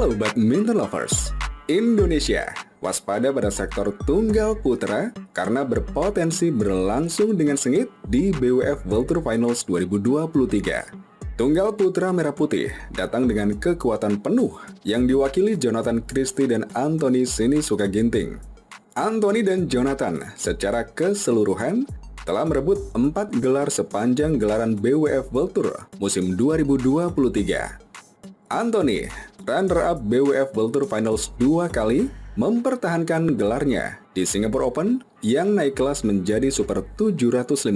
Halo badminton lovers, Indonesia waspada pada sektor tunggal putra karena berpotensi berlangsung dengan sengit di BWF World Tour Finals 2023. Tunggal putra merah putih datang dengan kekuatan penuh yang diwakili Jonathan Christie dan Anthony Sinisuka Ginting. Anthony dan Jonathan secara keseluruhan telah merebut 4 gelar sepanjang gelaran BWF World Tour musim 2023. Anthony, runner-up BWF World Tour Finals 2 kali, mempertahankan gelarnya di Singapore Open yang naik kelas menjadi Super 750.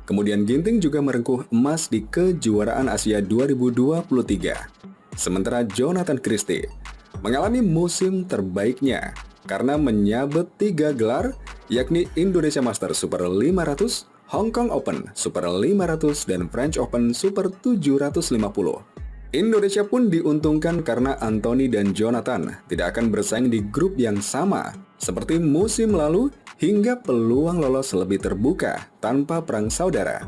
Kemudian Ginting juga merengkuh emas di kejuaraan Asia 2023. Sementara Jonathan Christie mengalami musim terbaiknya karena menyabet 3 gelar, yakni Indonesia Masters Super 500, Hong Kong Open Super 500, dan French Open Super 750. Indonesia pun diuntungkan karena Anthony dan Jonathan tidak akan bersaing di grup yang sama seperti musim lalu hingga peluang lolos lebih terbuka tanpa perang saudara.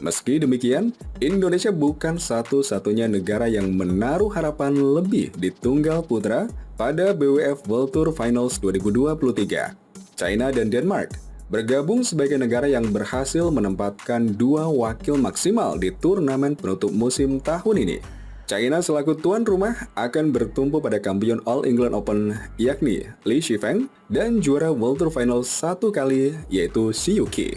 Meski demikian, Indonesia bukan satu-satunya negara yang menaruh harapan lebih di tunggal putra pada BWF World Tour Finals 2023. China dan Denmark bergabung sebagai negara yang berhasil menempatkan 2 wakil maksimal di turnamen penutup musim tahun ini. China selaku tuan rumah akan bertumpu pada kampion All England Open yakni Li Shifeng dan juara World Tour Finals 1 kali yaitu Xie Yuqi.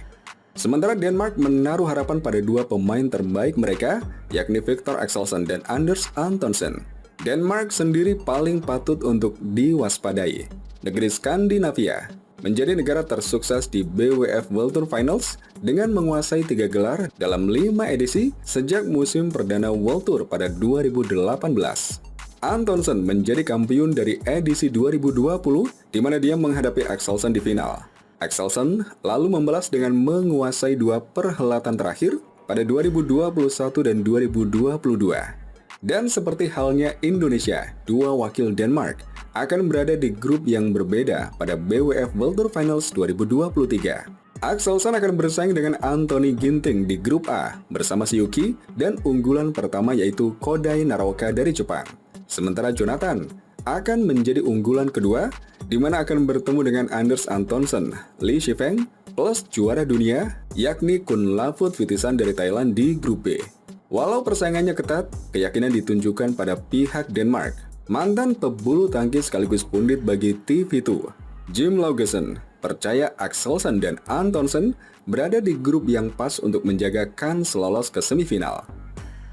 Sementara Denmark menaruh harapan pada 2 pemain terbaik mereka yakni Victor Axelsen dan Anders Antonsen. Denmark sendiri paling patut untuk diwaspadai. Negeri Skandinavia menjadi negara tersukses di BWF World Tour Finals dengan menguasai 3 gelar dalam 5 edisi sejak musim perdana World Tour pada 2018. Antonsen menjadi kampiun dari edisi 2020 di mana dia menghadapi Axelsen di final. Axelsen lalu membalas dengan menguasai 2 perhelatan terakhir pada 2021 dan 2022. Dan seperti halnya Indonesia, 2 wakil Denmark akan berada di grup yang berbeda pada BWF World Tour Finals 2023. Axelsen akan bersaing dengan Anthony Ginting di grup A bersama Xie Yuqi dan unggulan pertama yaitu Kodai Naraoka dari Jepang. Sementara Jonathan akan menjadi unggulan kedua di mana akan bertemu dengan Anders Antonsen, Li Shifeng, plus juara dunia yakni Kunlavut Witisan dari Thailand di grup B. Walau persaingannya ketat, keyakinan ditunjukkan pada pihak Denmark. Mantan pebulu tangkis sekaligus pundit bagi TV2, Jim Laugesen, percaya Axelsen dan Antonsen berada di grup yang pas untuk menjaga kans lolos ke semifinal.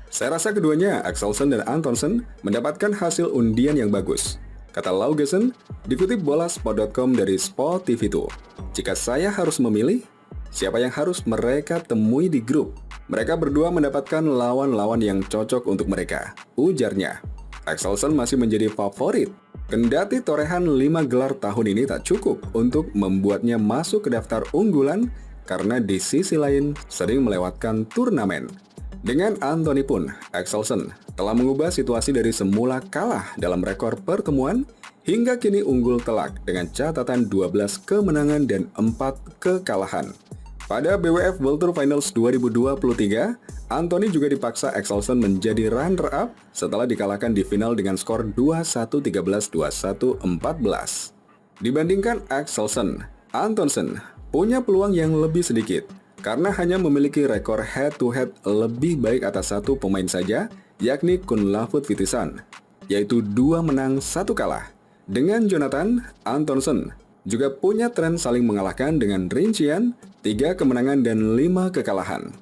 Saya rasa keduanya, Axelsen dan Antonsen, mendapatkan hasil undian yang bagus. Kata Laugesen, dikutip bolasport.com dari Sport TV2. Jika saya harus memilih, siapa yang harus mereka temui di grup? Mereka berdua mendapatkan lawan-lawan yang cocok untuk mereka, ujarnya. Axelsen masih menjadi favorit. Kendati torehan 5 gelar tahun ini tak cukup untuk membuatnya masuk ke daftar unggulan karena di sisi lain sering melewatkan turnamen. Dengan Anthony pun, Axelsen telah mengubah situasi dari semula kalah dalam rekor pertemuan hingga kini unggul telak dengan catatan 12 kemenangan dan 4 kekalahan. Pada BWF World Tour Finals 2023, Anthony juga dipaksa Axelsen menjadi runner-up setelah dikalahkan di final dengan skor 2-1, 13, 21, 14. Dibandingkan Axelsen, Antonsen punya peluang yang lebih sedikit karena hanya memiliki rekor head-to-head lebih baik atas 1 pemain saja, yakni Kunlavut Witisan, yaitu 2 menang 1 kalah. Dengan Jonathan, Antonsen juga punya tren saling mengalahkan dengan rincian 3 kemenangan dan 5 kekalahan.